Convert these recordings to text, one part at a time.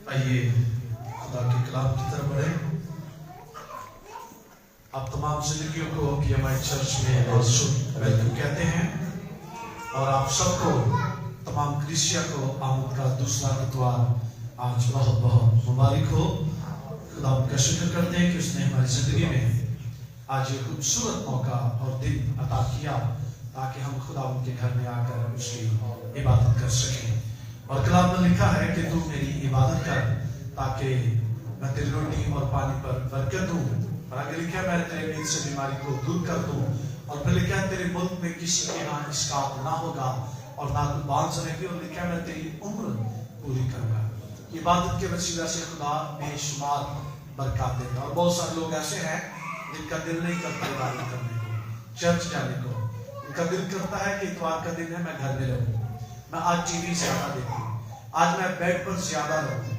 آئیے خدا کے کلام کی طرف بڑھیں. آپ تمام زندگیوں کو PMI چرچ میں ویلکم کہتے ہیں اور آپ سب کو تمام کلیسیا کو آمد کا دوسرا اتوار آج بہت بہت مبارک ہو. خدا کا شکر کرتے ہیں کہ اس نے ہماری زندگی میں آج یہ خوبصورت موقع اور دن عطا کیا تاکہ ہم خدا ان کے گھر میں آ کر اس کی عبادت کر سکیں. اور کلام میں لکھا ہے کہ تو میری عبادت کر تاکہ میں تیری روٹی اور پانی پر برکت دوں. اور آگے لکھا ہے میں تیرے نیند سے بیماری کو دور کر دوں. اور پھر لکھا ہے تیرے ملک میں کسی کے یہاں اسقاط نہ ہوگا اور نہ تو باندھ رہے گی. اور لکھا ہے میں تیری عمر پوری کروں گا. عبادت کے وسیلہ سے خدا بے شمار برکات دیتا. اور بہت سارے لوگ ایسے ہیں جن کا دل نہیں کرتا عبادت کرنے کو, چرچ جانے کو. ان کا دل کرتا ہے کہ اتوار کا دن ہے میں گھر میں رہوں, میں آج ٹی وی زیادہ دیکھوں, آج میں بیڈ پر زیادہ رہوں,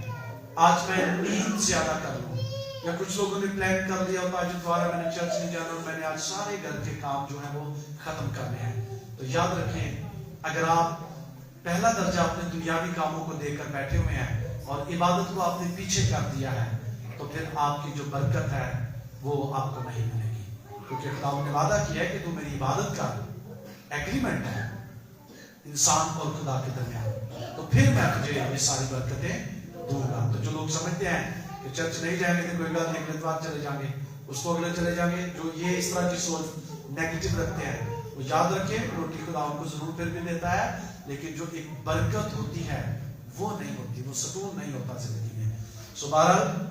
آج میں نیند زیادہ کر لوں. یا کچھ لوگوں نے پلان کر لیا ہوتا آج اتوار ہے میں نے چرچ نہیں جانا اور میں نے آج سارے گھر کے کام جو ہیں وہ ختم کرنے ہیں. تو یاد رکھیں اگر آپ پہلا درجہ اپنے دنیاوی کاموں کو دے کر بیٹھے ہوئے ہیں اور عبادت کو آپ نے پیچھے کر دیا ہے تو پھر آپ کی جو برکت ہے وہ آپ کو نہیں ملے گی. کیونکہ خدا نے وعدہ کیا ہے کہ تو میری عبادت کا ایگریمنٹ ہے انسان اور خدا کے درمیان, تو پھر میں تجھے یہ ساری برکتیں دوں گا. تو جو لوگ سمجھتے ہیں کہ چرچ نہیں جائیں گے تو کوئی گل نہیں, اگلے اتوار چلے جائیں گے, اس کو اگلے چلے جائیں گے, جو یہ اس طرح کی سوچ نیگیٹو رکھتے ہیں وہ یاد رکھیں روٹی خدا ان کو ضرور پھر بھی دیتا ہے, لیکن جو ایک برکت ہوتی ہے وہ نہیں ہوتی, وہ سکون نہیں ہوتا زندگی میں. سو بہرحال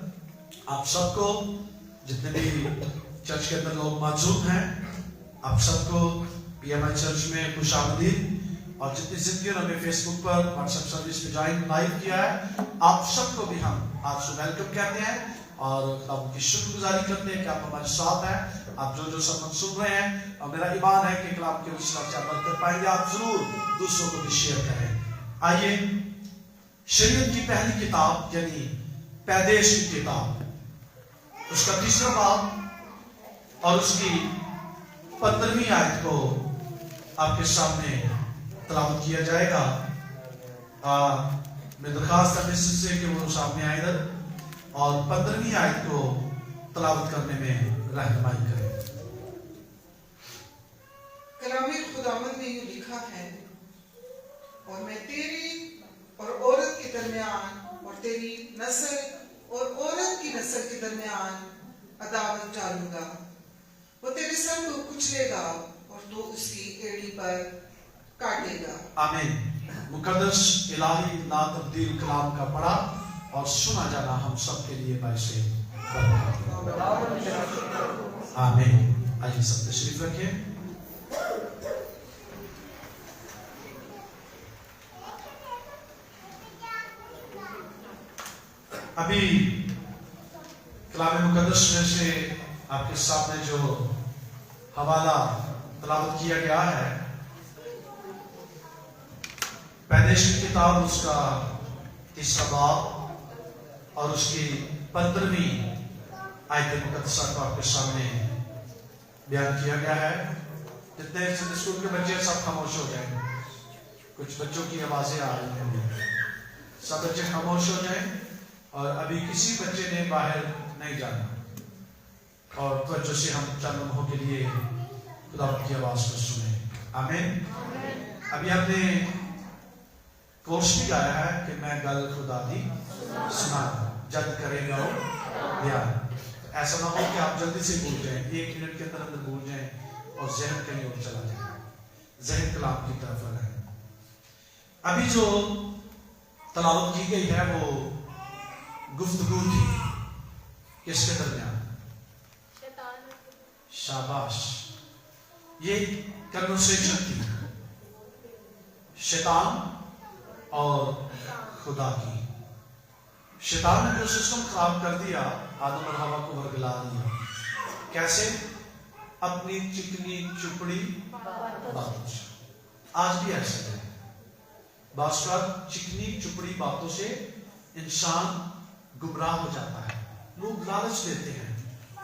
آپ سب کو جتنے بھی چرچ کے اندر لوگ موجود ہیں آپ سب کو PMI چرچ میں خوش آمدید. اور جتنی زندگیوں نے ہمیں فیس بک پر واٹس ایپ سروس پہ جوائن لائیو کیا ہے آپ سب کو بھی ہم آپ سے ویلکم کہتے ہیں اور آپ کی شکر گزاری کرتے ہیں کہ آپ ہمارے ساتھ ہیں. آپ جو سبق سن رہے ہیں اور میرا ایمان ہے کہ کلام کے وسیلہ سے آپ برکت پائیں گے. آپ ضرور دوسروں کو بھی شیئر کریں. آئیے شریعت کی پہلی کتاب یعنی پیدائش کی کتاب اس کا 3واں باب اور اس کی 15ویں آیت کو آپ کے سامنے تلاوت کیا جائے گا. میں درخواست کرنے سے کہ وہ سامنے آئے ادھر اور 15ویں آیت کو تلاوت کرنے میں رہنمائی کریں. کلام خداوند میں یہ لکھا ہے, اور میں تیری اور عورت کے درمیان اور تیری نسل اور عورت کی نسل کے درمیان عداوت ڈالوں گا, وہ تیرے سر کو کچلے گا اور تو اس کی ایڑی پر کاٹے گا. آمین. مقدس الہی لا تبدیل کلام کا پڑھا اور سنا جانا ہم سب کے لیے باعث برکت. آمین. آئیے سب تشریف رکھیں. ابھی کلام مقدس میں سے آپ کے سامنے جو حوالہ تلاوت کیا گیا ہے پیدائش کی کتاب اس کا 3واں باب اور اس کی 15ویں آیت مقدسہ کو آپ کے سامنے بیان کیا گیا ہے. جتنے اسکول کے بچے سب خاموش ہو جائیں, کچھ بچوں کی آوازیں آ رہی ہیں, سب بچے خاموش ہو جائیں اور ابھی کسی بچے نے باہر نہیں جانا اور توجہ سے ہم چند لمحوں کے لیے خدا کی آواز کو سنیں. آمین. ابھی آپ نے کورس بھی گایا ہے کہ میں گل خدا دی سنا جد کرے گا دھیان. ایسا نہ ہو کہ آپ جلدی سے بھول جائیں, 1 منٹ کے اندر بھول جائیں اور ذہن کہیں اور چلا جائے, ذہن کلام کی طرف رہے. ابھی جو تلاوت کی گئی ہے وہ گفتگو تھی کس کے درمیان؟ شاباش. یہ کنورسیشن تھی شیطان اور خدا کی. شیطان نے جو سسٹم خراب کر دیا آدم اور حوا کو ورگلا دیا. کیسے؟ اپنی چکنی چپڑی باتوں سے. آج بھی ایسے ہے, بعض اوقات چکنی چپڑی باتوں سے انسان گمراہ ہو جاتا ہے. لوگ لالچ دیتے ہیں,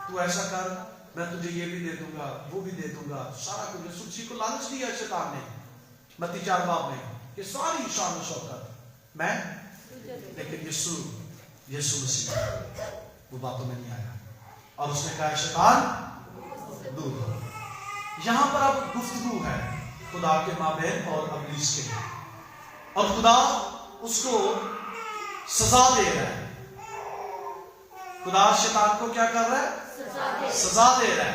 تو ایسا کر میں تجھے یہ بھی دے دوں گا وہ بھی دے دوں گا, سارا کچھ. سچی کو لالچ دیا شیطان نے متی 4 باب میں کہ ساری شان و شوکت میں, لیکن یسوع यीशु मसीह वो बातों में नहीं आया और उसने कहा शैतान दूर हो। यहां पर अब गुफ्तगू है खुदा के माबैन और इब्लीस के, और खुदा उसको सजा दे रहा है। खुदा शैतान को क्या कर रहा है? सजा दे रहा है।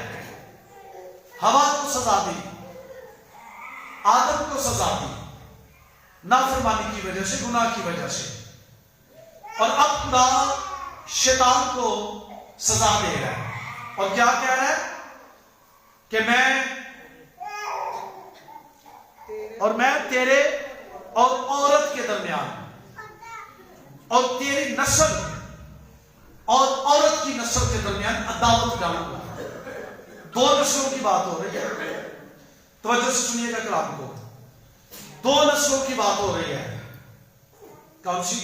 हवा को सजा दी, आदम को सजा दी, नाफरमानी की वजह से, गुनाह की वजह से, और अब खुदा शैतान को सजा दे रहा है और क्या कह रहा है कि मैं तेरे और औरत के दरमियान और तेरी नस्ल और औरत की नस्ल के दरमियान अदावत डालूंगा। दो नस्लों की बात हो रही है, तवज्जो से सुनिएगा कलाम को। दो नस्लों की बात हो रही है। कौन सी?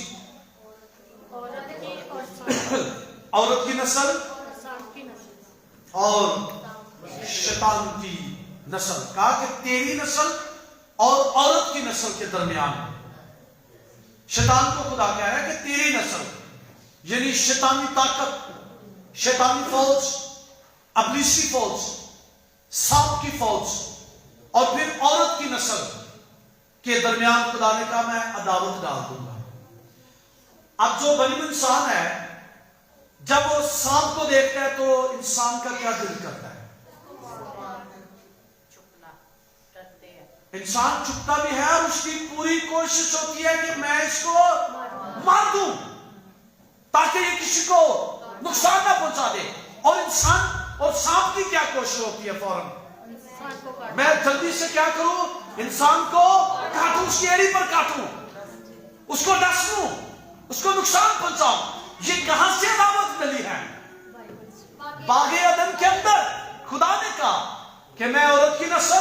औरत की नस्ल और शैतान की नस्ल। कहा कि तेरी नस्ल और औरत की नस्ल के दरमियान। शैतान को खुदा कह रहा है कि तेरी नस्ल, यानी शैतानी ताकत, शैतानी फौज, इब्लीसी फौज, सांप की फौज और फिर औरत की नस्ल के दरमियान खुदा ने कहा मैं अदावत डाल दूंगा। अब जो बनी इंसान है, जब वो सांप को देखता है तो इंसान का क्या दिल करता है? इंसान चुपता भी है और उसकी पूरी कोशिश होती है कि मैं इसको मार दूं ताकि ये किसी को नुकसान ना पहुंचा दे। और इंसान और सांप की क्या कोशिश होती है? फौरन मैं जल्दी से क्या करूं? इंसान को काटूं, उसकी एड़ी पर काटूं, उसको डस लूं, उसको नुकसान पहुंचाऊं। ये कहां से दावत मिली है? बागे अदन के अंदर खुदा ने कहा कि मैं औरत की नस्ल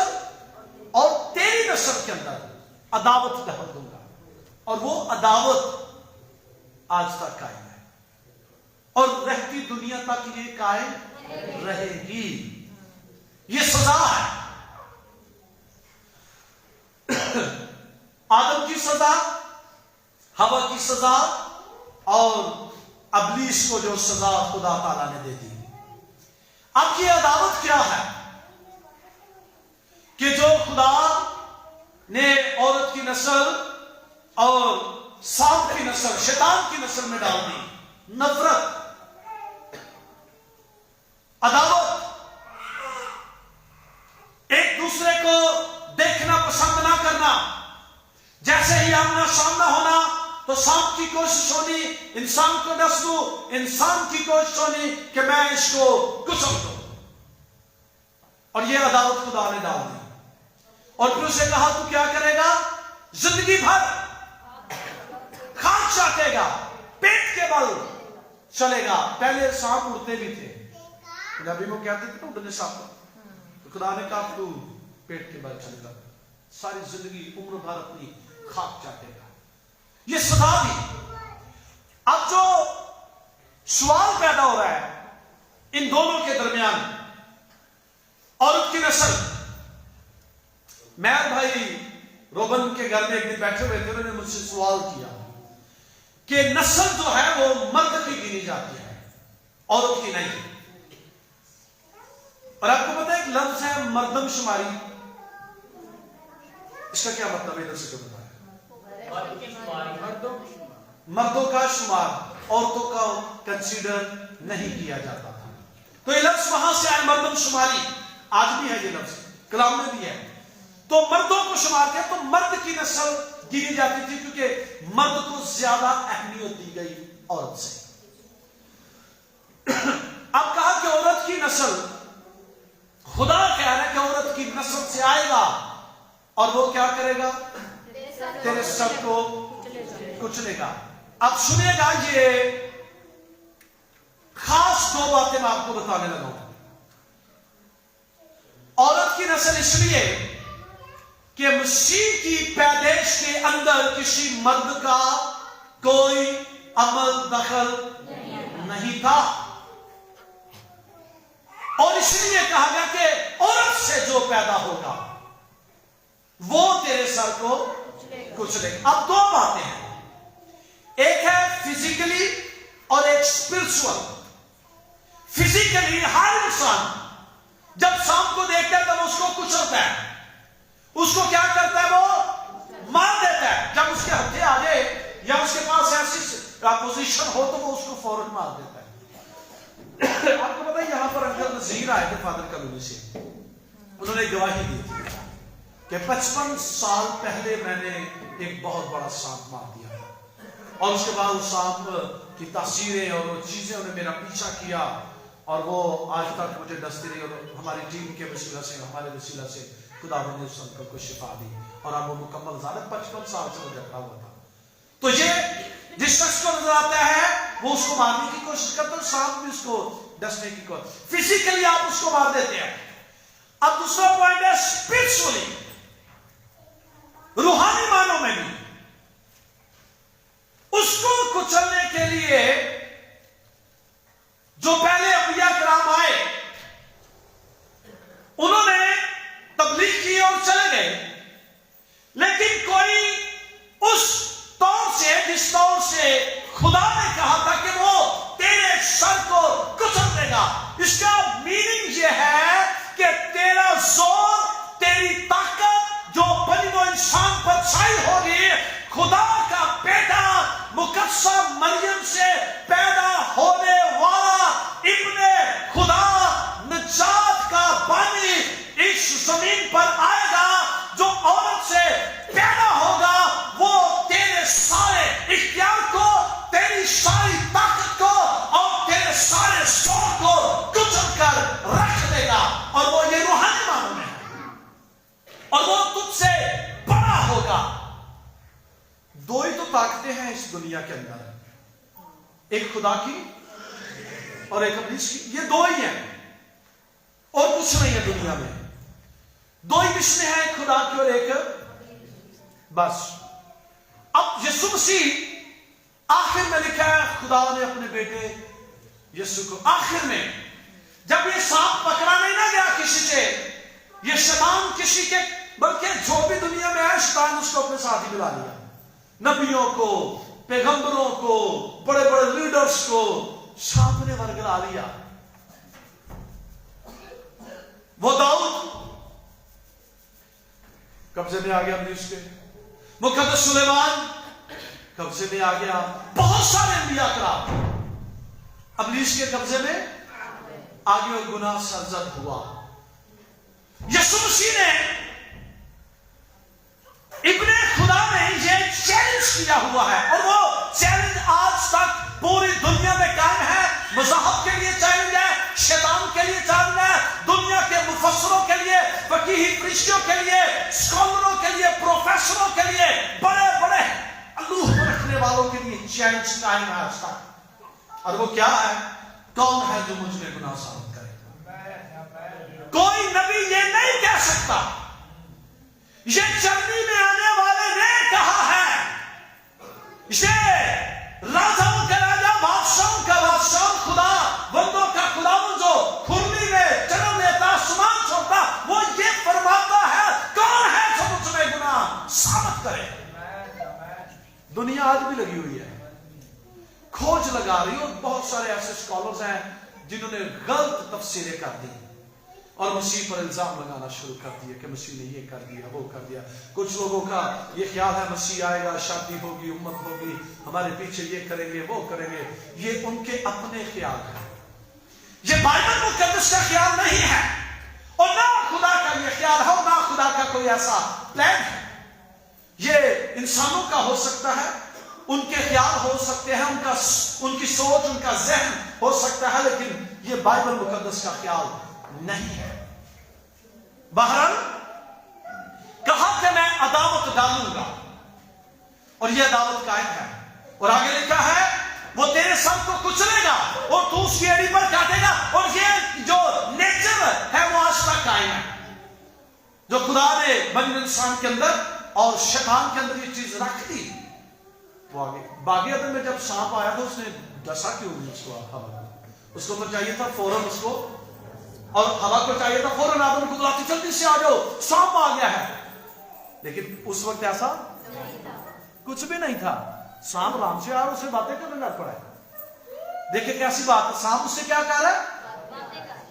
और तेरी नस्ल के अंदर अदावत डाल दूंगा, और वो अदावत आज तक कायम है और रहती दुनिया तक ये कायम रहेगी। ये सजा है। आदम की सजा, हवा की सजा और इब्लीस को जो सजा खुदा ताला ने दे दी। अब ये अदावत क्या है कि जो खुदा ने औरत की नस्ल और सांप की नस्ल, शैतान की नस्ल में डाल दी। नफरत, अदावत, एक दूसरे को देखना पसंद ना करना। जैसे ही आमना सामना होना तो सांप की कोशिश होनी इंसान को डस दूं, इंसान की कोशिश होनी कि मैं इसको कुचल दूं। और ये अदावत खुदा ने डाल दी। और फिर उसे कहा तू क्या करेगा? जिंदगी भर खाक चाटेगा, पेट के बल चलेगा। पहले सांप उड़ते भी थे, पंजाबी में कहते थे ना उड़ने सांप। तो खुदा ने कहा तू पेट के बल चलेगा, सारी जिंदगी उम्र भर अपनी खाक चाटेगा। ये सजा दी। अब जो सवाल पैदा हो रहा है इन दोनों के दरमियान, औरत की नस्ल। मैं भाई रोबन के घर में एक दिन बैठे हुए थे, उन्होंने मुझसे सवाल किया कि नस्ल जो है वो मर्द की गिनी जाती है, औरत की नहीं। और आपको पता है एक लफ्ज है मर्दमशुमारी, इसका क्या मतलब है? इधर से जो बताया, मर्दों का शुमार औरतों का कंसीडर नहीं किया जाता था। तो ये लफ्ज वहां से आया, मर्दमशुमारी। आज भी है ये लफ्ज, कलाम में भी है। तो मर्दों को शुमार किया तो मर्द की नस्ल गिनी जाती थी, क्योंकि मर्द को ज्यादा अहमियत दी गई औरत से। अब कहा कि औरत की नस्ल, खुदा कह रहा है कि औरत की नस्ल से आएगा और वो क्या करेगा? तेरे सर को कुचलेगा। अब सुनेगा, ये खास दो बातें मैं आपको बताने लगा हूं। औरत की नस्ल इसलिए कि मसीह की पैदाइश के अंदर किसी मर्द का कोई अमल दखल नहीं था, और इसलिए कहा गया कि औरत से जो पैदा होगा वो तेरे सर को कुचलेगा। अब दो बातें हैं, एक है फिजिकली और एक स्पिरिचुअल। फिजिकली हर इंसान जब सांप को देखता है तब उसको कुचलता है, उसको क्या करता है, वो मार देता है। जब उसके हत्थे आ जाए या उसके पास ऐसी पोजीशन हो तो वो उसको फौरन मार देता है। आपको पता है यहां पर अंकल नजीर आए थे फादर कॉलोनी से, उन्होंने गवाही दी कि 55 साल पहले मैंने एक बहुत बड़ा सांप मार दिया और उसके बाद उस सांप की तासीरें और वो चीजें उन्हें मेरा पीछा किया और वो आज तक मुझे डसती रही। और हमारी टीम के वसीला से, हमारे वसीला से खुदा ने उस अंकल को शिफा दी और अब वो मुकम्मल 55 साल से वो रखा हुआ था। तो ये जिस शख्स को नजर आता है वो उसको मारने की कोशिश करता है, सांप भी उसको डसने की कोशिश, फिजिकली आप उसको मार देते हैं। अब दूसरा पॉइंट है स्पिरिचुअली, रूहानी मानों में भी उसको कुचलने के लिए जो पहले अंबिया कराम आए उन्होंने तबलीग की और चले गए, लेकिन कोई उस तौर से जिस तौर से खुदा ने कहा था कि वो तेरे सर को कुचल देगा, इसका मीनिंग यह है कि तेरा जोर, तेरी ताकत जो बनी वो इंसान पर छाई होगी। खुदा का बेटा मुकद्दसा मरियम से पैदा होने वाला इब्ने खुदा निजात का बानी इस जमीन पर आएगा, जो औरत से पैदा होगा वो तेरे सारे इख्तियार को, तेरी सारी ताकत को और तेरे सारे जोर को कुचल कर रख देगा। और वो ये रूहानी मानों में है और वो तुझसे बड़ा होगा। दो ही तो ताकतें हैं इस दुनिया के अंदर, एक खुदा की और एक इब्लीस की। ये दो ही हैं और कुछ नहीं है दुनिया में। दो ही किसमें है, एक खुदा की और एक बस। अब यीशु मसीह आखिर में लिखा है, खुदा ने अपने बेटे यीशु को आखिर में, जब ये सांप पकड़ा नहीं ना गया किसी से, ये शैतान किसी के, बल्कि जो भी दुनिया में है शैतान उसको अपने साथ ही मिला लिया। नबियों को, पैगंबरों को, बड़े बड़े लीडर्स को सांप ने वरगला लिया। वो दाऊद कब्जे में आ गया इब्लीस के, मुकद्दस सुलेमान कब्जे में आ गया, बहुत सारे अंबिया कराम इब्लीस के कब्जे में आगे और गुनाह सरजद हुआ। यीशु मसीह ने इब्ने खुदा में ये चैलेंज किया हुआ है और वो चैलेंज आज तक पूरी दुनिया में कायम है। मज़हब के लिए चैलेंज है, शैतान के लिए चैलेंज है, दुनिया के मुफस्सिरों के लिए, फकीही फरिश्तों के लिए, स्कॉलरों के लिए, प्रोफेसरों के लिए, बड़े बड़े अल्लूह रखने वालों के लिए चैलेंज कायम है आज तक। और वो क्या है, कौन है जो मुझ में गुनाह साबित करे? कोई नबी ये नहीं कह सकता, ये चलनी में आने वाले ने कहा है, ये राजाओं का राजा, बादशाहों का बादशाह, खुदा बंदों का खुदा, जो खुरली में जन्म लेता, आसमान छोड़ता, वो ये फरमाता है, कौन है जो मुझ में गुनाह साबित करे? दुनिया आज भी लगी हुई है, खोज लगा रही है और बहुत सारे ऐसे स्कॉलर्स हैं जिन्होंने गलत तफसीरें कर दी और मसीह पर इल्जाम लगाना शुरू कर दिया कि मसीह ने ये कर दिया, वो कर दिया। कुछ लोगों का ये ख्याल है मसीह आएगा, शादी होगी, उम्मत होगी, हमारे पीछे ये करेंगे, वो करेंगे। ये उनके अपने ख्याल है, ये बाइबल मुकद्दस का ख्याल नहीं है और ना खुदा का ये ख्याल है और ना खुदा का कोई ऐसा प्लान है। ये इंसानों का हो सकता है, उनके ख्याल हो सकते हैं, उनकी सोच, उनका जहन हो सकता है, लेकिन ये बाइबल मुकद्दस का ख्याल नहीं है। बहरहाल कहा कि मैं अदावत डालूंगा और यह अदावत कायम है और आगे लिखा है वो तेरे सर को कुचलेगा और तू उसकी एड़ी पर काटेगा। और ये जो नेचर है वो आज तक कायम है, जो खुदा ने बनी इंसान के अंदर और शैतान के अंदर ये चीज रख दी। वो आगे बागी अदन में जब सांप आया था उसने डसा क्यों नहीं उसको? हवा उसको तो चाहिए था फौरन उसको, और हवा को चाहिए था फौरन आदम को बुलाते जल्दी से आ जाओ, सांप आ गया है। लेकिन उस वक्त ऐसा कुछ भी नहीं था, सांप राम से आ उसे बातें करने लग पड़ा है। देखिए कैसी बात है, सांप उससे क्या कह रहा है,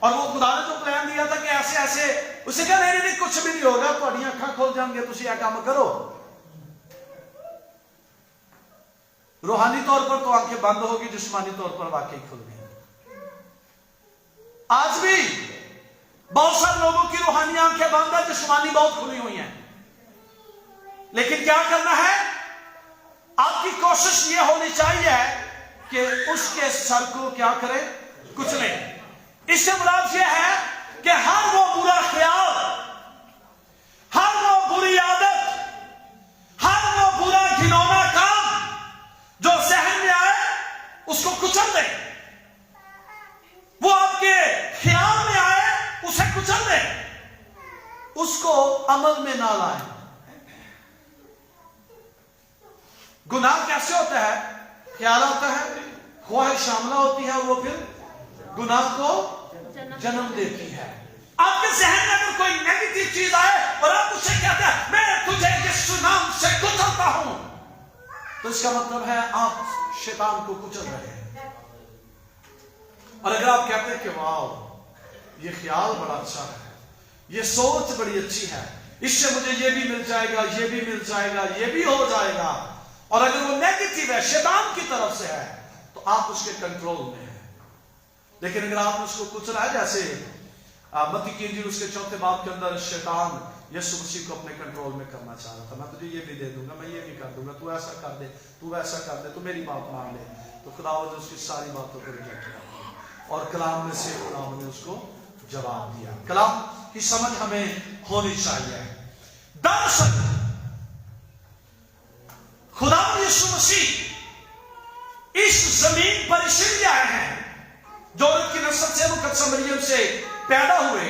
और वो खुदा ने जो प्लान दिया था कि ऐसे ऐसे, उसे कहा नहीं नहीं कुछ भी नहीं होगा, तुम्हारी अखां खोल जाएंगे, तुम यह काम करो। रूहानी तौर पर तो आंखें बंद होगी, जिस्मानी तौर पर वाकई खुल गई। आज भी बहुत सारे लोगों की रूहानी आंखें बंद है, जिस्मानी बहुत खुली हुई हैं। लेकिन क्या करना है, आपकी कोशिश यह होनी चाहिए कि उसके सर को क्या करें, कुचले। इससे मुराद यह है कि हर वो बुरा ख्याल, हर वो बुरी आदत, हर वो बुरा घिनौना काम जो जहन में आए उसको कुचल दे। वो आपके ख्याल में आए उसे कुचल दे, उसको अमल में ना लाए। गुनाह कैसे होता है, ख्याल आता है, ख्वाहिश शामिल होती है, वो फिर गुनाह को जन्म देती है। आपके जहन में अगर कोई नेगेटिव चीज आए और आप उसे कहते हैं मैं तुझे यीशु नाम से कुचलता हूं, तो इसका मतलब है आप शैतान को कुचल रहे हैं। और अगर आप कहते हैं कि वाह ये ख्याल बड़ा अच्छा है, ये सोच बड़ी अच्छी है, इससे मुझे ये भी मिल जाएगा, ये भी मिल जाएगा, ये भी हो जाएगा, और अगर वो नेगेटिव है, शैतान की तरफ से है, तो आप उसके कंट्रोल में हैं। लेकिन अगर आपने उसको कुचला है, जैसे मत्ती की इंजील उसके 4 बाब के अंदर शैतान यीशु मसीह को अपने कंट्रोल में करना चाह रहा था, मैं तुझे ये भी दे दूंगा, मैं ये भी कर दूंगा, तू ऐसा कर दे, तू वैसा कर दे, तू मेरी बात मान ले। तो खुदावंद ने उसकी सारी बातों को रिजेक्ट किया और कलाम में से खुदावंद ने उसको जवाब दिया। कलाम की समझ हमें होनी चाहिए। दरअसल खुदावंद यीशु मसीह इस जमीन पर इसलिए आए हैं, जो औरत की नस्ल से मुकद्दस मरियम से पैदा हुए,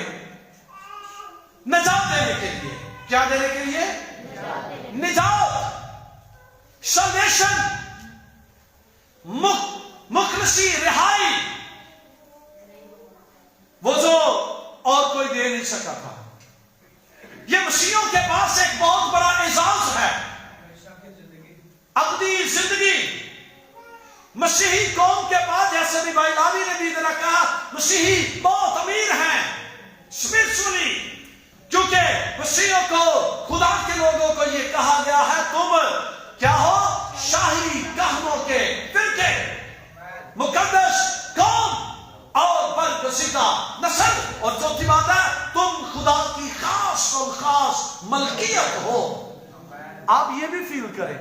निजात देने के लिए। क्या देने के लिए? निजात, सल्वेशन, मुखलसी, रिहाई, वो जो और कोई दे नहीं सका था। ये मसीहों के पास एक बहुत बड़ा एजाज है, अब्दी जिंदगी। मसीही कौम के पास, जैसे भी भाई लावी ने भी इधर कहा, मसीही बहुत अमीर हैं स्पिरिचुअली, क्योंकि मसीहियों को, खुदा के लोगों को ये कहा गया है तुम क्या हो, शाही कहनों के फिरके, मुकद्दस कौम और बरगज़ीदा नस्ल, और चौथी बात है तुम खुदा की खास और खास मलकियत हो। आप ये भी फील करें,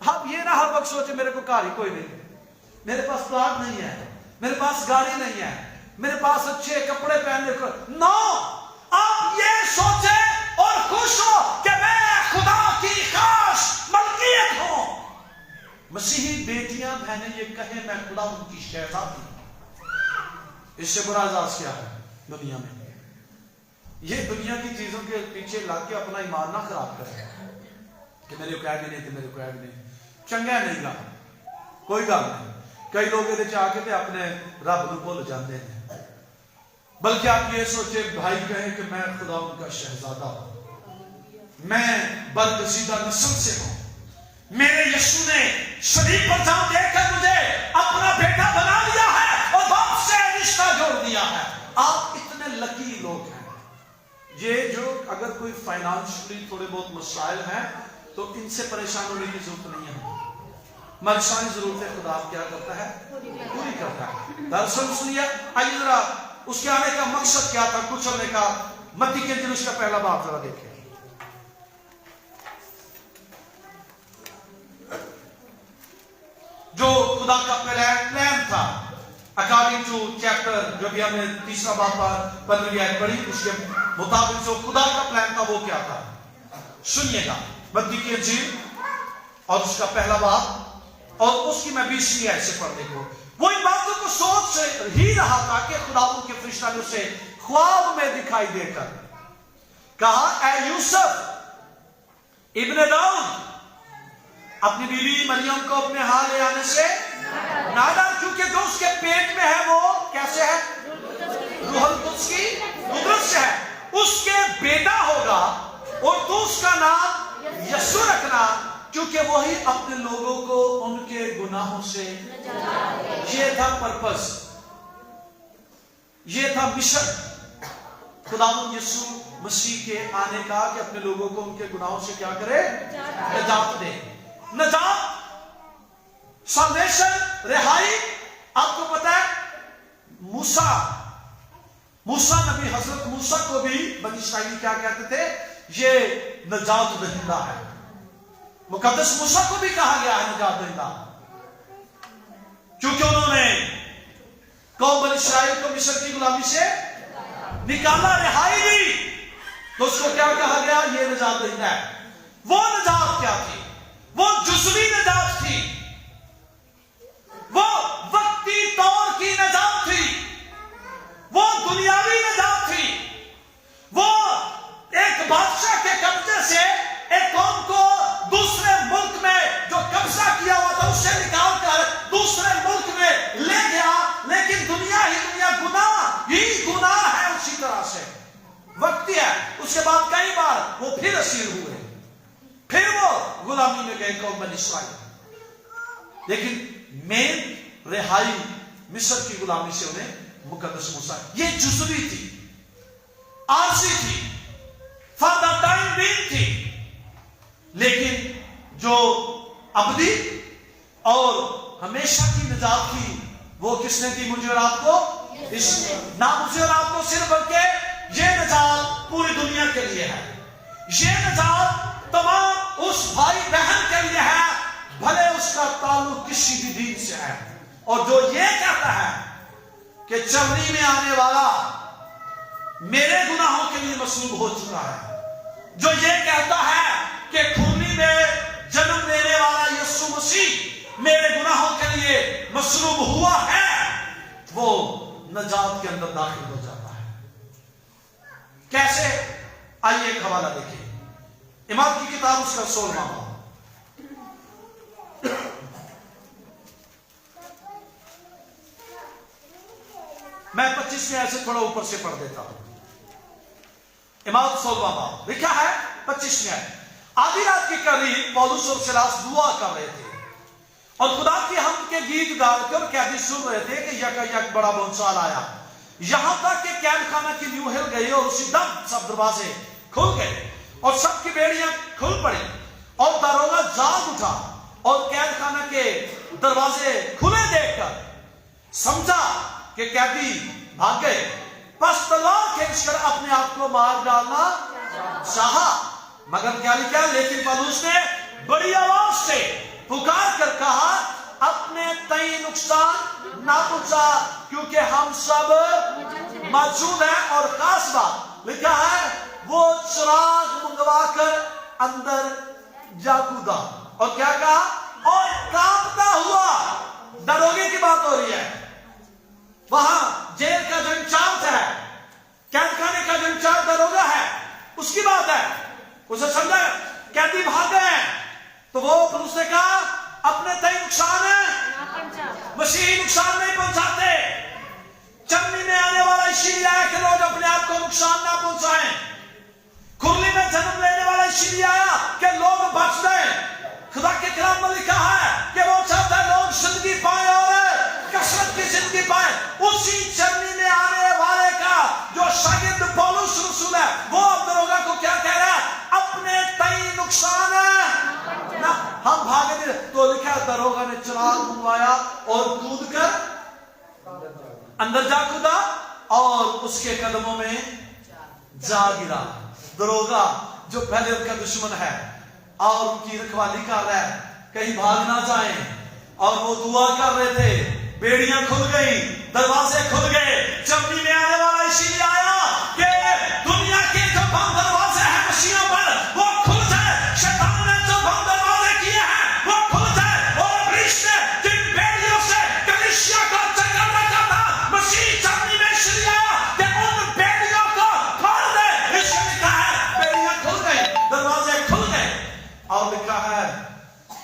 आप ये ना हर वक्त सोचे मेरे को कार ही कोई नहीं, मेरे पास प्लाट नहीं है, मेरे पास गाड़ी नहीं है, मेरे पास अच्छे कपड़े पहनने को। नो, आप ये सोचे और खुश हो कि मैं खुदा की खास मलकियत हूं। मसीही बेटियां बहनें ये कहें मैं खुदा उनकी शहजादी। इससे बड़ा एजाज क्या है दुनिया में? ये दुनिया की चीजों के पीछे लग के अपना ईमान ना खराब करें कि मेरे को भी नहीं, मेरे को भी नहीं, चंगा नहीं गा, कोई गल नहीं। कई लोग ये आके ते अपने रब को भूल जाते हैं। बल्कि आप ये सोचे, भाई कहे कि मैं खुदा उनका शहजादा हूं, मैं बरगज़ीदा नस्ल से हूं, मेरे यीशु ने शरीफ पर जान देकर मुझे अपना बेटा बना लिया है और बाप से रिश्ता जोड़ दिया है। आप इतने लकी लोग हैं। ये जो अगर कोई फाइनेंशियली थोड़े बहुत मसाइल हैं तो इनसे परेशान होने की जरूरत नहीं है। हमारी सारी जरूरतें खुदा क्या करता है, पूरी करता है। दरअसल सुनिए, आइए जरा उसके आने का मकसद क्या था, कुचलने का। मत्ती के इंजील उसका पहला बाब जरा देखिए। जो खुदा का प्लान था अकॉर्डिंग टू चैप्टर, जो भी हमने तीसरा बाब 15वीं आयत पढ़ी, उसके मुताबिक जो खुदा का प्लान था वो क्या था, सुनिएगा। मत्ती की इंजील और उसका पहला बाब और उसकी मैं 20वीं आयत से पढ़ देखो। वो इन बातों को सोच ही रहा था कि खुदा के फरिश्ता ने उसे ख्वाब में दिखाई देकर कहा, ऐ यूसुफ इब्ने दाऊद, अपनी बीवी मरियम को अपने हाथ ले आने से ना डर, क्योंकि जो उसके पेट में है वो कैसे है, रूहुल कुद्स की कुदरत से है। उसके बेटा होगा और तू उसका नाम यीशु रखना, क्योंकि वही अपने लोगों को उनके गुनाहों से, ये था पर्पस, ये था मिशन खुदावंद यीशु मसीह के आने का, कि अपने लोगों को उनके गुनाहों से क्या करे, नजात दे। नजात, साल्वेशन, रिहाई। आपको पता है मूसा नबी, हजरत मूसा को भी बनी इस्राएली क्या कहते थे, ये नजात दहिंदा है। मुकद्दस मूसा को भी कहा गया है नजात दहिंदा, क्योंकि उन्होंने कौम बनी इस्राएल को मिस्र की गुलामी से निकाला, रिहाई दी, तो उसको क्या कहा गया, ये नजात दहिंदा है। वो नजात क्या थी? वो जुज़वी नजात थी, वो वक्ती तौर की नजात थी, वो दुनियावी नजात थी। वो एक बादशाह के कब्जे से एक कौम को दूसरे मुल्क में जो कब्जा किया हुआ था उससे निकाल कर दूसरे मुल्क में ले गया। लेकिन दुनिया ही दुनिया, गुनाह ही गुनाह है, उसी तरह से वक्ती है। उसके बाद कई बार वो फिर असीर हुए, फिर वो गुलामी में गए कौम बनी इस्राएल। लेकिन मेन रिहाई मिस्र की गुलामी से उन्हें मुकद्दस मूसा, ये जुज़वी थी, आरजी थी, फॉर द टाइम बीइंग थी। लेकिन जो अबदी और हमेशा की निजात थी, वो किसने दी? मुझे और आपको। ना मुझे और आपको सिर्फ, बल्कि ये निजात पूरी दुनिया के लिए है। ये निजात तमाम उस भाई बहन के लिए है, भले उसका ताल्लुक किसी भी दीन से है। और जो ये कहता है कि चमड़ी में आने वाला मेरे गुनाहों के लिए मसलूब हो चुका है, जो ये कहता है कि खूनी में जन्म लेने वाला यीशु मसीह मेरे गुनाहों के लिए मसलूब हुआ है, वो नजात के अंदर दाखिल हो जाता है। कैसे? आइए एक हवाला देखिए, इमाम की किताब उसका 16वां बाब। मैं 25 में ऐसे थोड़ा ऊपर से पढ़ देता हूं। इमाम 16वां बाब लिखा है 25 में। आधी रात के करीब पौलुस और सिलास दुआ कर रहे थे और खुदा की हमद के गीत गा रहे थे और कैदी सुन रहे थे कि यक बड़ा भूचाल आया, यहां तक कि कैद खाना की नींव हिल गई और उसी दम सब दरवाजे खुल गए और सबकी बेड़ियां खुल पड़ी और दारोगा जाग उठा और कैद खाना के दरवाजे खुले देखकर समझा कि कैदी भाग गए। बस तलवार खींचकर अपने आप को मार डालना चाहा, मगर क्या लिखा? लेकिन पौलुस ने बड़ी आवाज से पुकार कर कहा, अपने तई नुकसान ना पहुंचा, क्योंकि हम सब मौजूद हैं। और खास बात लिखा है, वो चिराग मंगवा कर अंदर जा कूदा और क्या कहा? और कांपता हुआ, दरोगे की बात हो रही है, वहां जेल का जो इंचार्ज है, कैद खाने का जो इंचार्ज दरोगा है, उसकी बात है। उसे समझा कैदी भाग गए, तो वो उसने कहा अपने तय नुकसान है, मसीही नुकसान नहीं पहुंचाते। चमड़ी में आने वाला इसीलिए आया कि लोग अपने आप को नुकसान ना पहुंचाएं। खुरली में जन्म लेने वाला इसीलिए आया कि लोग बच गए। खुदा के कलाम में लिखा है कि वो चाहता है लोग जिंदगी पाए और कसरत की जिंदगी पाए। उसी चमड़ी में आने वाले का जो शागिर्द पौलुस रसूल है, वो अब दरोगा को क्या कह रहा है? अपने तई नुकसान है ना, हम भागे नहीं। तो लिखा दरोगा ने चिराग मंगवाया और कूद कर अंदर जा कूदा और उसके कदमों में जा गिरा। दरोगा जो पहले उनका दुश्मन है और उनकी रखवाली कर रहा है कहीं भाग ना जाए, और वो दुआ कर रहे थे, बेड़ियां खुल गई, दरवाजे खुल गए। चमड़ी में आने वाला इसीलिए आया कि दुनिया के जो बंद दरवाजे हैं मसीहों पर, वो खुल जाए। शैतान ने जो बंद दरवाजे किए हैं वो खुल जाए, और इब्लीस ने जिन बेड़ियों से कलीसिया को जकड़ना चाहता, मसीह चमड़ी में इसलिए आया कि उन बेड़ियों को खोल दे। इसलिए लिखा है बेड़ियां खुल गई, दरवाजे खुल गए, और लिखा है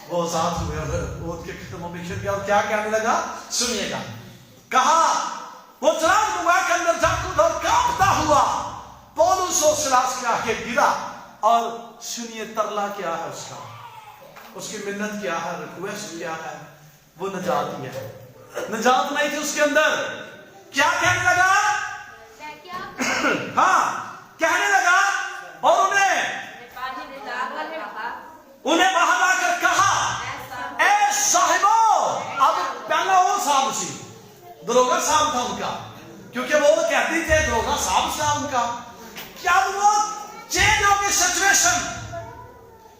वो आजाद हुए और उनके कदमों में गिर गया। और क्या कहने लगा? सुनिएगा, कहा वो चिराग मंगवा के अंदर जा कूदा और कांपता हुआ पौलुस और सिलास के आगे गिरा। और सुनिए तरला क्या है उसका, اس کی منت کیا ہے, ریکویسٹ کیا ہے, وہ نجات ہی ہے. نجات نہیں تھی اس کے اندر. کیا کہنے لگا؟ ہاں کہنے لگا, اور انہیں باہر لا کر کہا اے صاحبو. اب پہلا وہ صاحب سی, دروگا صاحب تھا ان کا, کیونکہ وہ کہتی تھے دروگا صاحب تھا ان کا. کیا وہ چینج ہو گئی سچویشن؟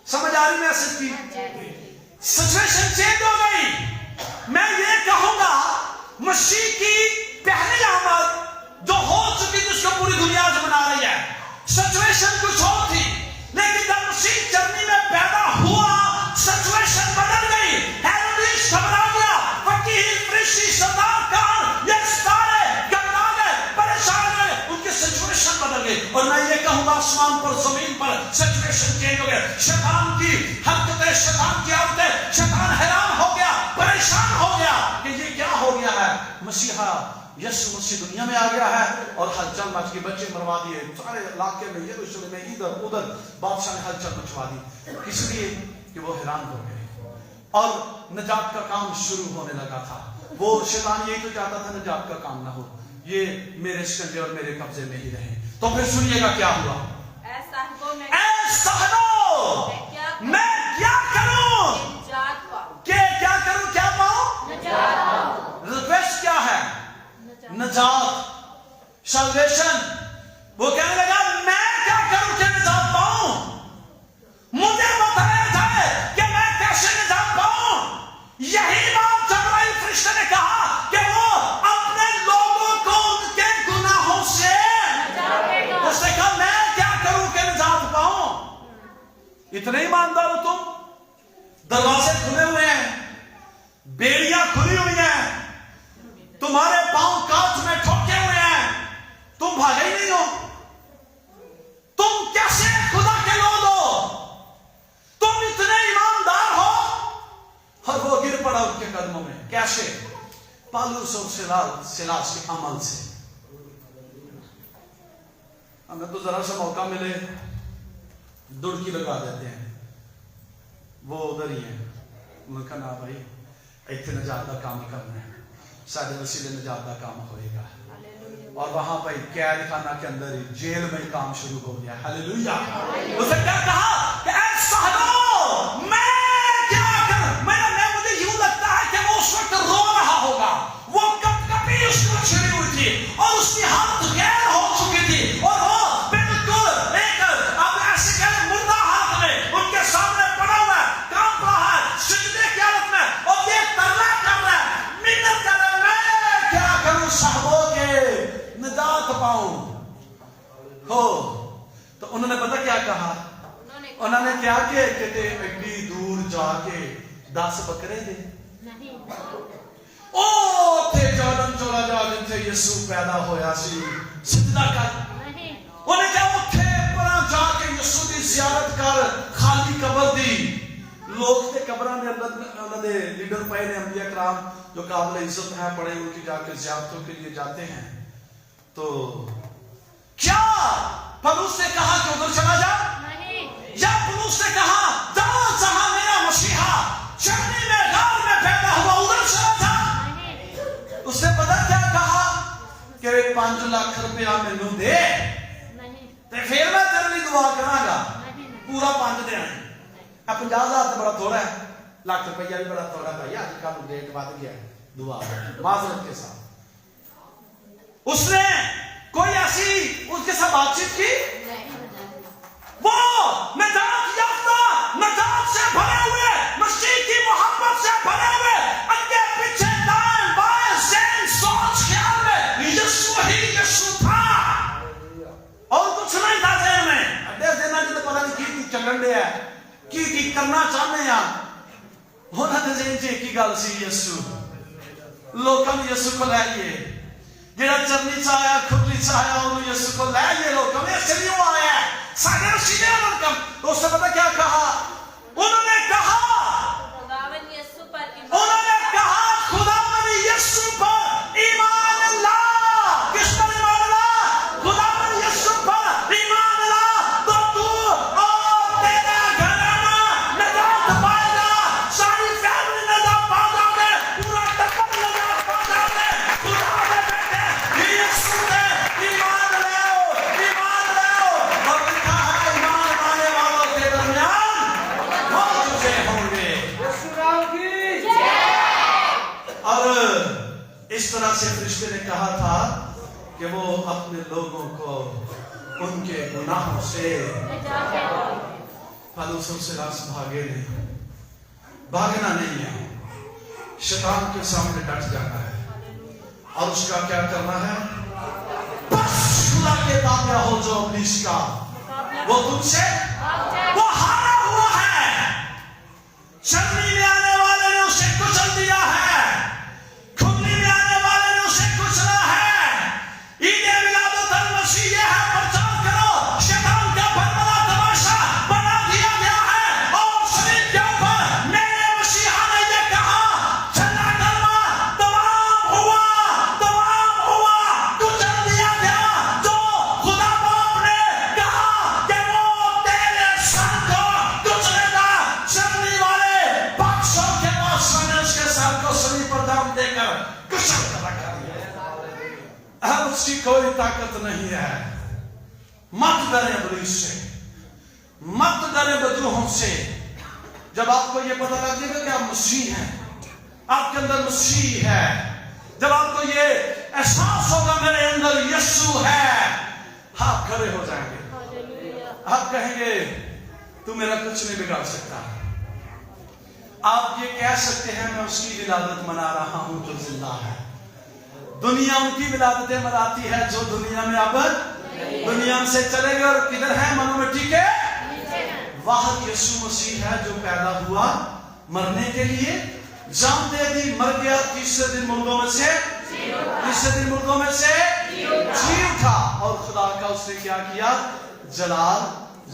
سمجھ آ رہی میسج کی؟ سچویشن چینج ہو گئی. میں یہ کہوں گا مسیح کی پہلی آمد جو ہو چکی جس کو پوری دنیا سے منا رہی ہے, سچویشن کچھ اور تھی, لیکن جب مسیح جرمنی میں پیدا ہوا سچویشن بدل گئی. ہیروڈیس گھبرا گیا, فقیہ فرشتی سردار کار یہ سارے گھبرا گئے, پریشان ہوئے, ان کی سچویشن بدل گئی. اور میں یہ کہوں گا آسمان پر زمین پر سچویشن چینج ہو گیا. شیطان کی حرکتیں, شیطان کی عادتیں, شیطان حیران ہو گیا, پریشان ہو گیا کہ یہ کیا ہو گیا ہے. مسیحا یسوع مسیح دنیا میں آ گیا ہے اور ہلچل مچ کے بچے مروا دیے سارے علاقے میں, یروشلم میں, ادھر ادھر بادشاہ نے ہلچل مچوا دی, اس لیے کہ وہ حیران ہو گئے اور نجات کا کام شروع ہونے لگا تھا. وہ شیطان یہی تو چاہتا تھا نجات کا کام نہ ہو, یہ میرے شکنجے اور میرے قبضے میں ہی رہے. تو پھر سنیے گا کیا ہوا. اے صاحبو میں کیا کروں کہ کیا کروں, کیا پاؤں؟ ریکویسٹ کیا ہے؟ نجات, سلویشن. وہ کہنے لگا میں کیا کروں کہ نجات پاؤں, مجھے بتایا جائے کہ میں کیسے نجات پاؤں. یہی بات جبرائیل فرشتے نے کہا کہ وہ اپنے لوگوں کو ان کے گناہوں سے, اس نے کہا میں کیا کروں کہ نجات پاؤں. اتنے ایماندار ہو تم, دروازے کھلے ہوئے ہیں, بیڑیاں کھلی ہوئی ہیں, تمہارے پاؤں کانچ میں ٹھوکے ہوئے ہیں, تم بھاگے ہی نہیں ہو. تم کیسے خدا کے لوگ ہو, تم اتنے ایماندار ہو. اور وہ گر پڑا ان کے قدموں میں. کیسے؟ پالوس اور سیلاس کے عمل سے. ہمیں تو ذرا سا موقع ملے دڑکی لگا دیتے ہیں, وہ ادھر ہی ہیں. انہوں نے کہا نا بھائی ایتھے نجات کا کام ہی کرنا ہے, سارے وسیلے نجات کا کام ہوئے گا. اور وہاں پہ قید خانہ کے اندر ہی جیل میں کام شروع ہو گیا. ہاللیلویہ. اس نے کیا کہا کہ اے صاحبو میں کیا کروں. مجھے یوں لگتا ہے کہ وہ اس وقت رو رہا ہوگا, وہ کب کبھی اس کو چھڑی ہوئی تھی اور اس کی حالت غیر ہو چکی تھی, اور وہ بالکل ایک اب ایسے کہ مردہ حالت میں ان کے سامنے پڑا ہوا ہے, کانپ رہا ہے, سجدے کی حالت میں, اور یہ ترلا کر رہا ہے, منت کر رہا ہے میں کیا کروں صاحبوں کے نجات پاؤں ہو. تو انہوں نے پتہ کیا کہا, انہوں نے کیا کہ کہتے ایڈی دور جا کے 10 بکرے دے. او تھے جانن چولا جا جن سے یسوع پیدا ہویا سی, سجدہ کر. انہیں کیا اتھے پرا جا کے یسوع دی زیارت کر, خالی قبر دی. لوگ تے قبراں دے اندر انہاں دے لیڈر پائے نے, انبیاء کرام جو قابل عزت ہیں پڑے ان کی جا کے زیارتوں کے لیے جاتے ہیں. تو کیا پولس نے کہا کہ ادھر چلا جا, یا پولس نے کہا جہاں جہاں میرا مسیحا چرنی میں غار میں پیدا ہوا ادھر چلا جا. اس نے پتہ کیا کہا کہ 5 لاکھ روپیہ مینوں دے تے پھر میں تیرے لیے دعا کراں گا. پورا 5 دینا ہے. 50,000 تو بڑا تھوڑا ہے, لاکھ روپیہ بھی بڑا تھوڑا ہے. آج کل ریٹ بڑھ گیا ہے. دعا معذرت کے ساتھ اس نے کوئی ایسی اس کے ساتھ بات چیت کی. وہ نجات یافتہ, نجات سے بھرے ہوئے, مسیح کی محبت سے بھرے ہوئے, اگے پیچھے دائیں بائیں ذہن سوچ خیال میں یسوع ہی یسوع تھا, اور کچھ نہیں تھا ذہن میں. اڈے دینا جی تو پتہ نہیں کی چلن دے ہے, کی کرنا چاہتے ہیں. انہوں نے ذہن سے ایک ہی گل سی, یسوع لوکاں نے یسوع کو لے لیے, جڑا چرنی چاہیا کھلی چاہیا انہوں یسوع کو لے لیے. لوکاں نے چلی وہ آیا ہے سارے رسیدے ان کا. اس نے پتہ کیا کہا, انہوں نے کہا خداوند یسوع پر ایمان لا. کس پر ایمان لا؟ خداوند یسوع پر ایمان لا, تو اور تیرا گھرانہ نجات پائے گا. इस तरह से फरिश्ते ने कहा था कि वो अपने लोगों को उनके गुनाहों से पौलुस और सिलास भागे नहीं, भागना नहीं है, शैतान के सामने डट जाना है और उसका क्या करना है? बस खुदा के ताबे हो जो इब्लीस का, वो तुमसे वो हारा हुआ है। चलनी में आने वाले ने उसे कुचल दिया है, खुदनी में आने वाले ने उसे कुचला है। ईदे मिलादुल मसीह ये है, प्रचार करो, शैतान का भरभरा तमाशा बना दिया गया है और शरीर के ऊपर मेरे मसीहा ने ये कहा, चला कलमा तमाम हुआ, कुचल दिया गया। जो खुदा बाप ने कहा कि वो तेरे सर को कुचलेगा, चलनी वाले बादशाह के बादशाह ने उसके सर को सलीब पर दाम देकर कुचल कर रखा है। अब उसकी कोई ताकत नहीं है। मत डरें इब्लीस से, मत डरें बदरूहों से। जब आपको ये पता लग जाएगा कि आप मसीह हैं, आपके अंदर मसीह है, जब आपको ये एहसास होगा मेरे अंदर यीशु है, आप खड़े हो जाएंगे। आप कहेंगे तू मेरा कुछ नहीं बिगाड़ सकता। आप ये कह सकते हैं मैं उसकी विलादत मना रहा हूं जो जिंदा है। दुनिया उनकी विलादतें मनाती है जो दुनिया में अब दुनिया से चले गए और किधर है? मनो मिट्टी के वह यीशु मसीह है जो पैदा हुआ मरने के लिए, जान दे दी, मर गया, तीसरे दिन मुर्दों में से जी उठा और खुदा का उसने क्या किया? जलाल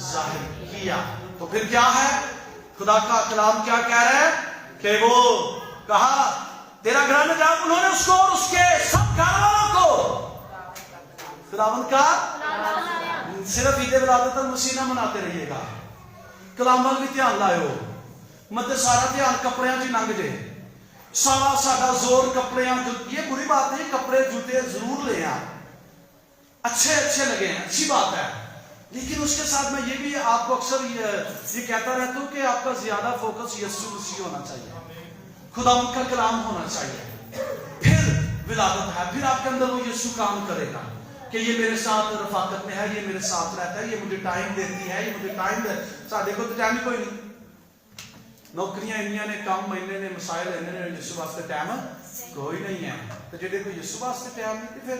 जाहिर किया। तो फिर क्या है? खुदा का कलाम क्या कह रहा है कि वो कहा तेरा घर में जाओ। उन्होंने उसको और उसके सब घर वालों को खुदावंद का सिर्फ ईद विलादत मसीह ना मनाते रहिएगा, कलाम वाल भी ध्यान लाओ। मत सारा ध्यान कपड़ियां च लंघ जे, सारा साडा जोर कपड़ियां। ये बुरी बात नहीं, कपड़े जूते जरूर ले आ, अच्छे लगे हैं, अच्छी बात है, लेकिन उसके साथ मैं ये भी आपको अक्सर ये कहता रहता हूं कि आपका ज्यादा फोकस यीशु मसीह होना चाहिए, खुदा उनका कलाम होना चाहिए। फिर विलादत है, फिर आपके अंदर वो यीशु काम करेगा कि ये मेरे साथ रफाकत में है, ये मेरे साथ रहता है, ये मुझे टाइम देती है, ये मुझे टाइम दे। साढ़े को तो टाइम ही कोई नहीं, नौकरियां इन्नियां ने, काम महीने ने, मसाइल इन्ने ने, यीशु वास्ते टाइम कोई नहीं है। तो जेडे कोई यीशु वास्ते टाइम नहीं तो फिर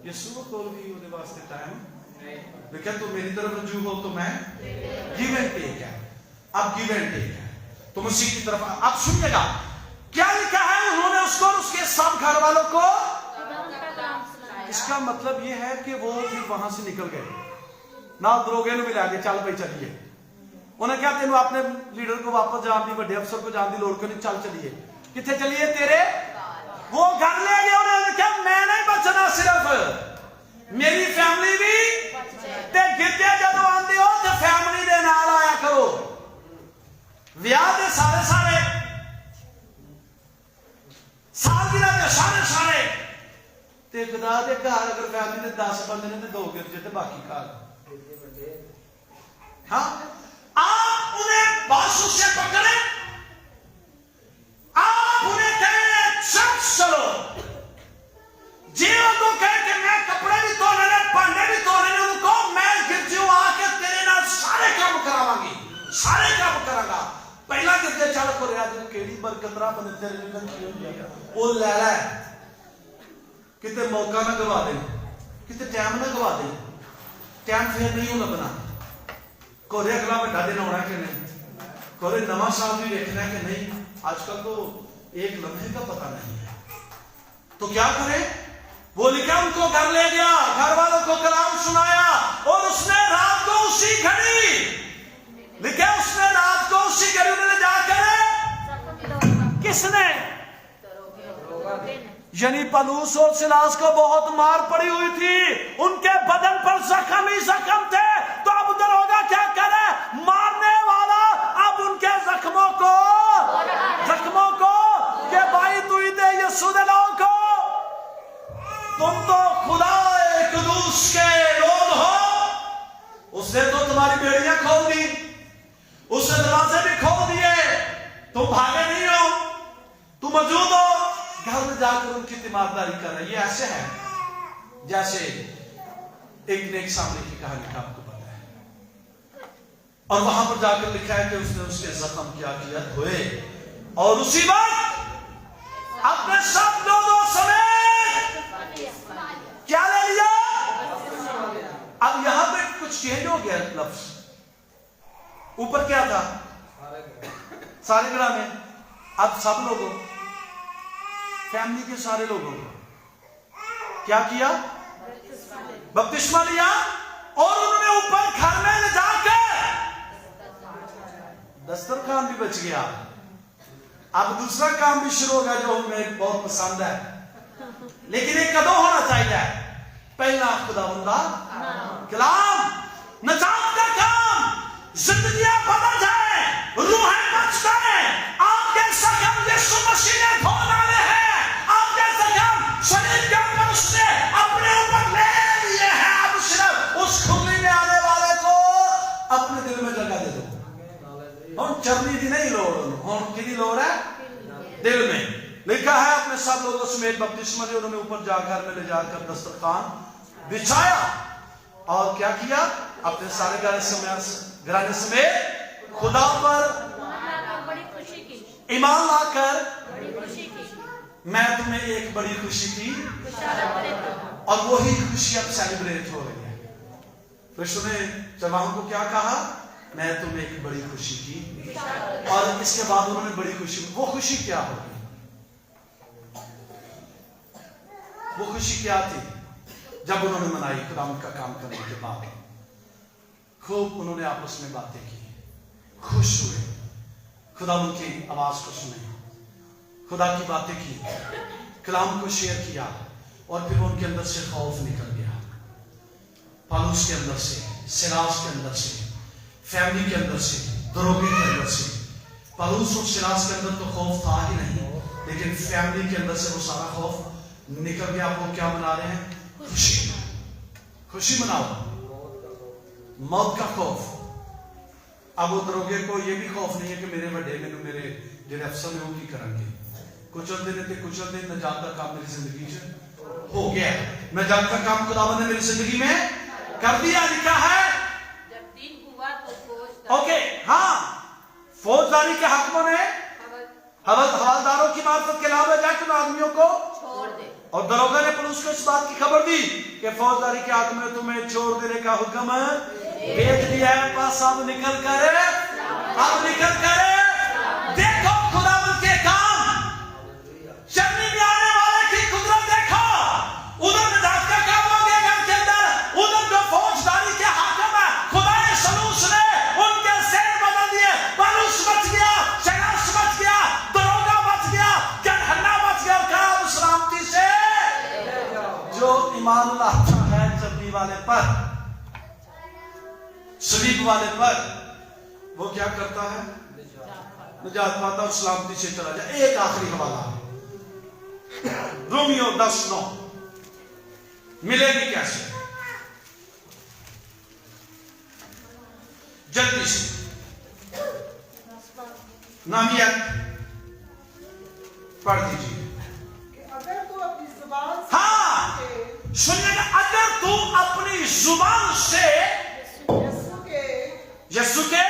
यीशु को भी ਉਹਦੇ वास्ते टाइम लेकिन तू मेरी तरफ रजू हो तो मैं गिव एंड टेक है। अब गिव एंड टेक है तो मसीह की तरफ। अब सुनिएगा क्या लिखा है, उन्होंने उसको और उसके सब घर वालों को। इसका मतलब ये है कि वो फिर वहां से निकल गए, ना दरोगे ने मिला के चल भाई चलिए। उन्हें क्या तेन अपने लीडर को वापस जान दी, बड़े अफसर को जान दी लोड़ को नहीं, चल चलिए। कितने चलिए? तेरे वो घर ले गए। उन्होंने क्या मैं नहीं बचना, सिर्फ मेरी फैमिली भी ते गिरदे जदों आंदे हो ते फैमिली दे नाल आया करो। विआह दे सारे सालगिरह दे सारे ते खुदा दे घर अगर फैमिली दे 10 बंदे ने ते 2 गिरजे ते बाकी घर। हाँ, आप उन्हें बासु से पकड़े, आप उन्हें कहें चलो। जीवन को कहे कि मैं कपड़े भी धोने ने, भांडे भी धोने ने, उनको मैं गिरजू आके तेरे नाल सारे काम करावांगी, सारे काम करांगा। पहला गिरजे चल को रिया जो केड़ी बरकतरा बने तेरे लिए की होंदी है वो ले ले, किते मौका ना गवा दे, किते टाइम ना गवा दे। टाइम फिर नहीं लगना, कोरे अगला बड़ा दिन होना कि नहीं, कोरे नवा साल भी देखना है कि नहीं। आजकल तो एक लम्हे का पता नहीं है। तो क्या करे? वो लिखा उनको घर ले गया, घर वालों को कलाम सुनाया और उसने रात को उसी घड़ी लिखा, उसने रात को उसी घड़ी उन्होंने जाकर किसने यानी पलूस और सिलास को बहुत मार पड़ी हुई थी, उनके बदन पर जख्म ही जख्म थे। तो अब दरोगा क्या करे? मारने वाला अब उनके जख्मों को के भाई तू ही दे यीशु दे लोगों को, तुम तो खुदा कुदूस के लोग हो। उसने तो तुम्हारी बेड़ियां खोल दी, उसने दरवाजे भी खोल दिए, तुम भागे नहीं हो, तुम मौजूद हो, घर में जाकर उनकी तीमारदारी कर रहे हैं। ये ऐसे है जैसे एक नेक सामने की कहानी का आपको पता है, और वहां पर जाकर लिखा है कि उसने उसके जख्म क्या किया, धोए, और उसी वक्त अपने सब लोगों समेत क्या ले लिया। अब यहां पे कुछ चेंज हो गया लफ्ज, ऊपर क्या था, सारे ग्राम में, अब सब लोगों, फैमिली के सारे लोगों को क्या किया, बपतिस्मा लिया, और उन्होंने ऊपर घर में ले जाकर दस्तरखान भी बच गया। अब दूसरा काम भी शुरू होगा जो हमें बहुत पसंद है, लेकिन ये कदों होना चाहिए, पहला खुदावंदा कलाम, नजात का काम, जिंदगियां बदल जाए, रूहें बच जाए, आपके जख्म यीशु मसीह ने धो डाले हैं, आपके जख्म शरीर के ऊपर उसने अपने ऊपर ले लिए हैं। अब सिर्फ उस खुली में आने वाले को अपने दिल में जगह दे दो। हम चरनी दी नहीं लोड़, हम किसी लोड़ है दिल में। लिखा है अपने सब लोगों समेत बपतिस्मा लिया, उन्होंने ऊपर जाकर में ले जाकर दस्तरखान बिछाया, और क्या किया, अपने सारे घराने समेत खुदा पर ईमान लाकर मैं तुम्हें एक बड़ी खुशी की, और वही खुशी अब सेलिब्रेट हो रही है। यीशु ने जवानों को क्या कहा, मैं तुम्हें एक बड़ी खुशी की, और इसके बाद उन्होंने बड़ी खुशी, वो खुशी क्या होगी, वो खुशी क्या थी, जब उन्होंने मनाई खुदावंद का काम करने के बाद, खूब उन्होंने आपस में बातें की, खुश हुए, खुदावंद की आवाज को सुने, खुदा की बातें की, कलाम को शेयर किया, और फिर उनके अंदर से खौफ निकल गया, पालूस के अंदर से, सिराज के अंदर से, फैमिली के अंदर से, दरोगे के अंदर से। पालूस और सिराज के अंदर तो खौफ था ही नहीं, लेकिन फैमिली के अंदर से वो सारा खौफ निकल गया। वो क्या मना रहे हैं, खुशी, खुशी मनाओ, मौत का खौफ। अब वो दरोगे को ये भी खौफ नहीं है कि मेरे बड़े मेरे जेडे अफसर ने वो की करेंगे, कुचल दिन नजात का काम मेरी जिंदगी से हो गया, नजात का काम खुदावंद ने मेरी जिंदगी में कर दिया। लिखा है जब दिन हुआ तो ओके, हाँ, फौजदारी के हाकिमों ने हवलदारों की मार्फत के अलावा जाकर आदमियों को छोड़ दे, और दरोगा ने पुलिस को इस बात की खबर दी कि फौजदारी के हाकिम ने तुम्हें छोड़ देने का हुक्म भेज दिया है। पास अब निकल कर देखो खुदावंद के काम, चरनी में आने वाले की कुदरत देखो। उधर नजात का काम हो गया घर के अंदर, उधर जो फौजदारी के हाकिम है खुदा ने सलूस ने उनके शेर बदल दिए। पलूस बच गया, शनास बच गया, दरोगा बच गया, गनहन्ना बच गया। कहा सलामती से जो ईमान लाता है चरनी वाले पर, सलीब वाले पर, वो क्या करता है, निजात पाता और सलामती से चला जाए। एक आखिरी हवाला, रोमियो 10:9 मिलेगी कैसे, जल्दी से नामियत पढ़ दीजिए। अगर तू अपनी जुबान से हाँ सुनिएगा, अगर तू अपनी जुबान से यीशु के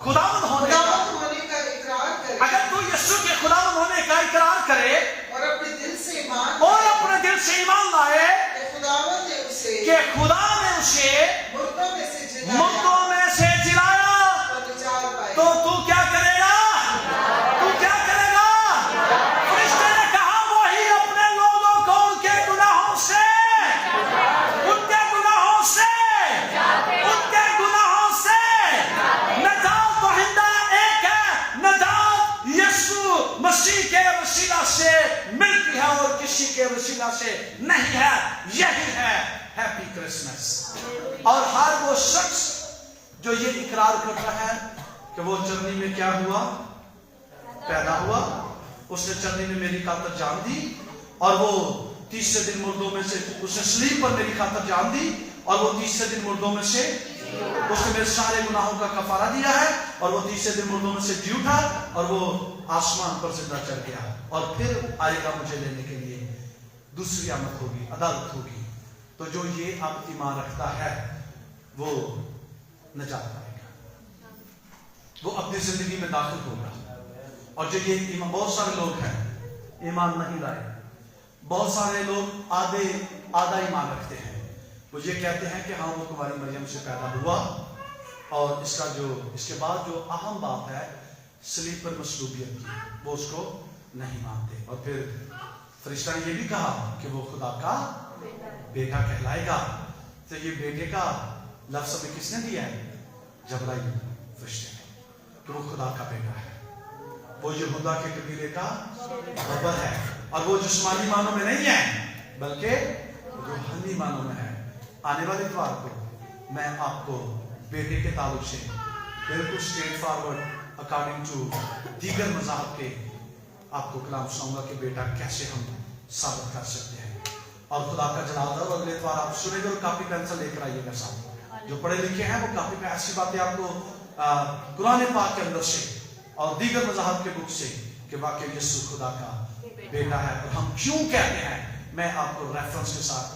खुदावंद होने का इकरार करे, अगर तू यीशु के खुदावंद होने का इकरार करे और अपने दिल से ईमान लाए कि खुदावंद ने उसे कि खुदा ने उसे मुर्दों में से जिलाया, और निजात पाई। तो तू क्या करेगा, फरिश्ते ने कहा वही अपने लोगों को उनके गुनाहों से नजात दहिंदा एक है, नजात यीशु मसीह के वसीला से मिलती है और किसी के वसीला से नहीं है। यही है हैप्पी क्रिसमस। और हर वो शख्स जो ये इकरार करता है कि वो चरनी में क्या हुआ, पैदा हुआ, उसने चरनी में मेरी खातर जान दी, और वो तीसरे दिन मुर्दों में से, उसने सलीब पर मेरी खातर जान दी, और वो तीसरे दिन मुर्दों में से उसने मेरे सारे गुनाहों का कफारा दिया है और वो तीसरे दिन मुर्दों में से जी उठा और वो आसमान पर जिंदा चढ़ गया और फिर आएगा मुझे लेने के लिए। दूसरी आमद होगी, अदालत होगी। तो जो ये अब ईमान रखता है वो नजात पाएगा, वो अपनी जिंदगी में दाखिल होगा। और जो ये ईमान, बहुत सारे लोग हैं ईमान नहीं लाए, बहुत सारे लोग आधा ईमान रखते हैं। वो ये कहते हैं कि हाँ वो कुंवारी मरियम से पैदा हुआ और इसके बाद जो अहम बात है सलीब पर मसलूबियत की, वो उसको नहीं मानते। और फिर फरिश्ता ने ये भी कहा कि वो खुदा का बेटा कहलाएगा। तो ये बेटे का लफ्ज़ हमें किसने दिया है? जबराइल फरिश्ते ने, कि वो खुदा का बेटा है। वो यहूदा के कबीले का खबर है और वो जिस्मानी मानों में नहीं है बल्कि रूहानी मानों में है। आने वाले इतवार को मैं आपको बेटे के ताल्लुक से बिल्कुल स्ट्रेट फॉरवर्ड अकॉर्डिंग टू दीगर मज़ाहब के आपको कलाम सुनाऊंगा कि बेटा कैसे हम साबित कर सकते हैं। और खुदा का जलाल और अगले इतवार आप सुनेंगे और कापी पेंसिल लेकर आइएगा साथ। जो पढ़े लिखे हैं वो कापी पे ऐसी बातें आपको कुरान पाक के अंदर से और दीगर मज़ाहब के बुक से कि वाकई यीशु खुदा का बेटा है। और हम क्यों कहते हैं, मैं आपको रेफरेंस के साथ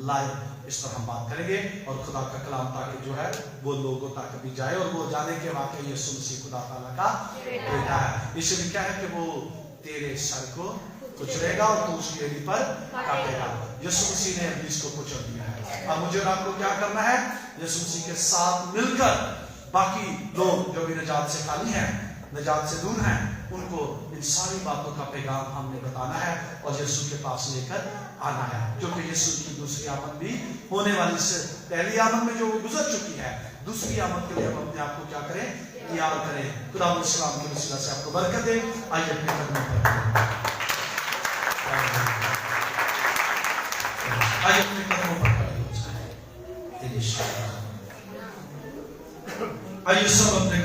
लाइव इस पर हम बात करेंगे और खुदा का कलाम ताकि जो है वो लोगों तक भी जाए और वो जाने के वाकई यीशु मसीह खुदा ताला का बेटा है। इससे लिखा है कि वो तेरे सर को कुचलेगा और तू उसकी एड़ी पर काटेगा। यीशु मसीह ने इब्लीस को कुचल दिया है। अब मुझे और आपको क्या करना है? यीशु मसीह के साथ मिलकर बाकी लोग जो भी निजात से खाली हैं, निजात से दूर हैं, उनको इन सारी बातों का पैगाम हमने बताना है और यीशु के पास लेकर आना है। क्योंकि यीशु की दूसरी आमद भी होने वाली से पहली आमद में जो गुजर चुकी है, दूसरी आमद के लिए हम अपने आप को क्या करें? तैयार करें। खुदा इस्लाम के वसीला से आपको बरकत दे। आइए अपने कदमों पर आइए अपने कदमों पर खड़े हो जाएं। आइए सब अपने